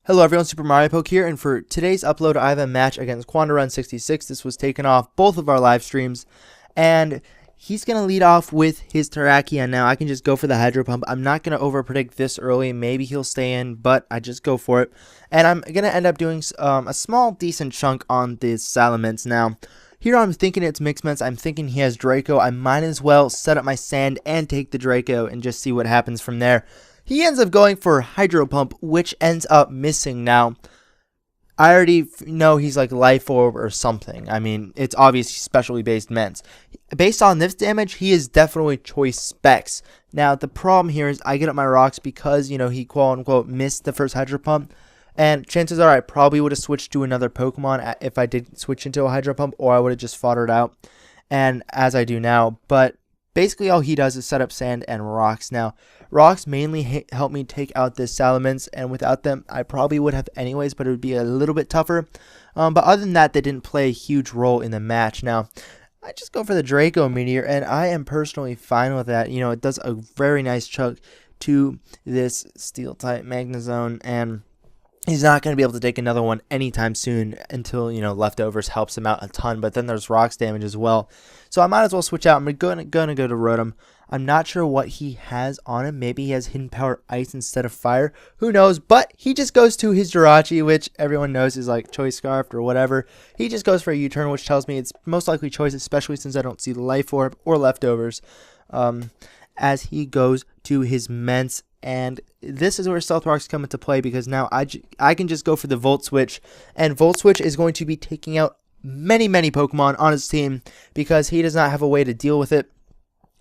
Hello everyone, SuperMarioPoke here, and for today's upload I have a match against Kwandaoren66. This was taken off both of our live streams, and he's going to lead off with his Terrakion. Now I can just go for the Hydro Pump. I'm not going to overpredict this early. Maybe he'll stay in, but I just go for it. And I'm going to end up doing a small decent chunk on the Salamence. Now here I'm thinking it's Mixments. I'm thinking he has Draco. I might as well set up my Sand and take the Draco and just see what happens from there. He ends up going for Hydro Pump, which ends up missing. Now, I already know he's like Life Orb or something. I mean, it's obviously specially based Ments. Based on this damage, he is definitely Choice Specs. Now, the problem here is I get up my rocks because, he quote-unquote missed the first Hydro Pump. And chances are I probably would have switched to another Pokemon if I did switch into a Hydro Pump, or I would have just foddered out, and as I do now. But basically all he does is set up Sand and Rocks. Now, Rocks mainly help me take out this Salamence, and without them, I probably would have anyways, but it would be a little bit tougher. But other than that, they didn't play a huge role in the match. Now, I just go for the Draco Meteor, and I am personally fine with that. It does a very nice chunk to this Steel-type Magnezone, and he's not going to be able to take another one anytime soon until, Leftovers helps him out a ton. But then there's Rocks damage as well. So I might as well switch out. I'm going to go to Rotom. I'm not sure what he has on him. Maybe he has Hidden Power Ice instead of Fire. Who knows? But he just goes to his Jirachi, which everyone knows is like Choice Scarfed or whatever. He just goes for a U-turn, which tells me it's most likely Choice, especially since I don't see the Life Orb or Leftovers. As he goes to his Ments. And this is where Stealth Rocks come into play, because now I can just go for the Volt Switch. And Volt Switch is going to be taking out many Pokemon on his team, because he does not have a way to deal with it.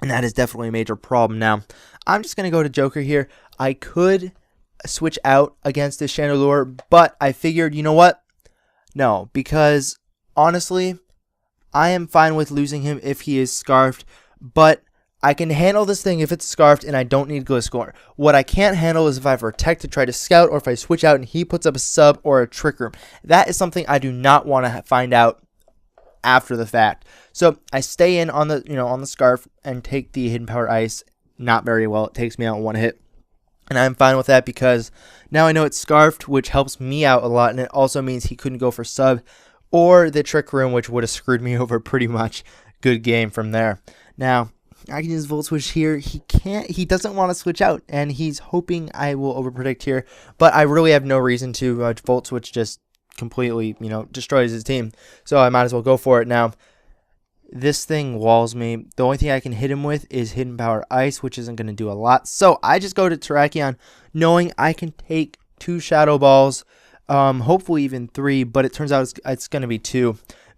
And that is definitely a major problem. Now, I'm just going to go to Joker here. I could switch out against this Chandelure, but I figured, you know what? No, because honestly, I am fine with losing him if he is Scarfed, but I can handle this thing if it's Scarfed and I don't need Gliscor. What I can't handle is if I Protect to try to Scout, or if I switch out and he puts up a Sub or a Trick Room. That is something I do not want to find out after the fact. So I stay in on the on the Scarf and take the Hidden Power Ice. Not very well. It takes me out in one hit. And I'm fine with that because now I know it's Scarfed, which helps me out a lot, and it also means he couldn't go for Sub or the Trick Room, which would have screwed me over pretty much. Good game from there. Now, I can use Volt Switch here. He doesn't want to switch out, and he's hoping I will overpredict here, but I really have no reason to. Volt Switch just completely, destroys his team, so I might as well go for it. Now, this thing walls me. The only thing I can hit him with is Hidden Power Ice, which isn't going to do a lot, so I just go to Terrakion, knowing I can take 2 Shadow Balls, hopefully even 3, but it turns out it's going to be 2.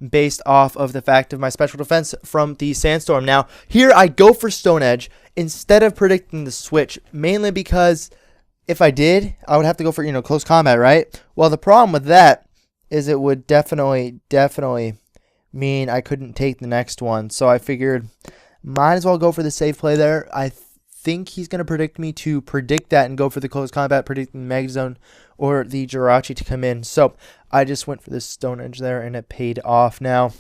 Based off of the fact of my special defense from the Sandstorm. Now, here I go for Stone Edge instead of predicting the switch, mainly because if I did, I would have to go for, close combat, right? Well, the problem with that is it would definitely mean I couldn't take the next one. So I figured might as well go for the safe play there. I think he's going to predict me to predict that and go for the close combat, predicting the Magnezone or the Jirachi to come in. So I just went for this Stone Edge there, and it paid off. Now,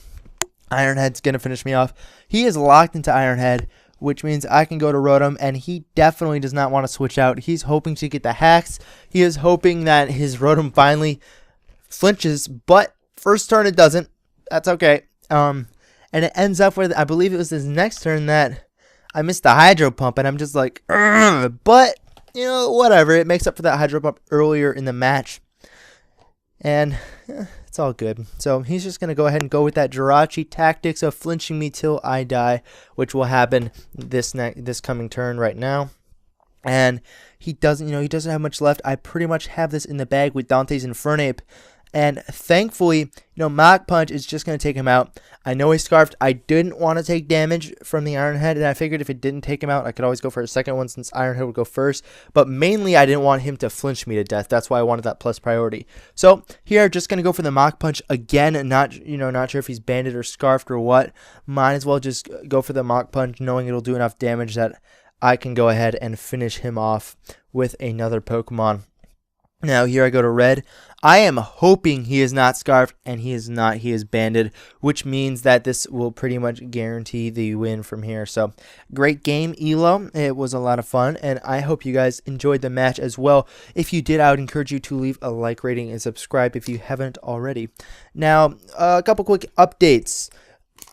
Ironhead's going to finish me off. He is locked into Ironhead, which means I can go to Rotom, and he definitely does not want to switch out. He's hoping to get the hacks. He is hoping that his Rotom finally flinches, but first turn it doesn't. That's okay. And it ends up with, I believe it was his next turn that I missed the Hydro Pump, and I'm just like, but, whatever. It makes up for that Hydro Pump earlier in the match. And it's all good. So he's just going to go ahead and go with that Jirachi tactics of flinching me till I die, which will happen this coming turn right now. And he doesn't have much left. I pretty much have this in the bag with Dante's Infernape. And thankfully, Mach Punch is just going to take him out. I know he's Scarfed. I didn't want to take damage from the Iron Head, and I figured if it didn't take him out, I could always go for a second one since Iron Head would go first. But mainly, I didn't want him to flinch me to death. That's why I wanted that plus priority. So here, just going to go for the Mach Punch again, and not sure if he's banded or Scarfed or what. Might as well just go for the Mach Punch, knowing it'll do enough damage that I can go ahead and finish him off with another Pokemon. Now here I go to red. I am hoping he is not scarfed, and he is not. He is banded, which means that this will pretty much guarantee the win from here. So great game, Elo. It was a lot of fun, and I hope you guys enjoyed the match as well. If you did, I would encourage you to leave a like, rating, and subscribe if you haven't already. Now, a couple quick updates.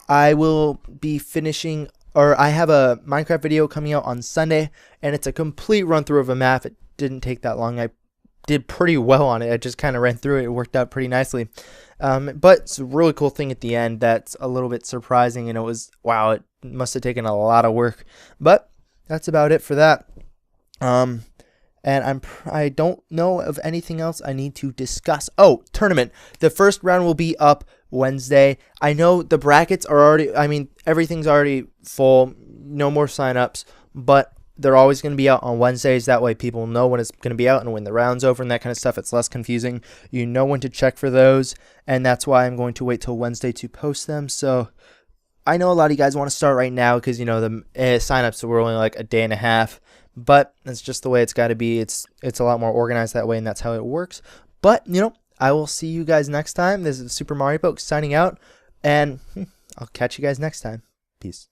I will be finishing, or I have a Minecraft video coming out on Sunday, and it's a complete run through of a map. It didn't take that long. I did pretty well on it. I just kind of ran through it. It worked out pretty nicely. But it's a really cool thing at the end that's a little bit surprising, and it was, wow, it must have taken a lot of work. But that's about it for that. And I don't know of anything else I need to discuss. Oh, tournament. The first round will be up Wednesday. I know the brackets are already, I mean, everything's already full. No more signups, but they're always going to be out on Wednesdays. That way people know when it's going to be out and when the round's over and that kind of stuff. It's less confusing. You know when to check for those, and that's why I'm going to wait till Wednesday to post them. So I know a lot of you guys want to start right now because, you know, the signups were only like a day and a half, but it's just the way it's got to be. It's a lot more organized that way, and that's how it works. But, you know, I will see you guys next time. This is SuperMarioPoke signing out, and I'll catch you guys next time. Peace.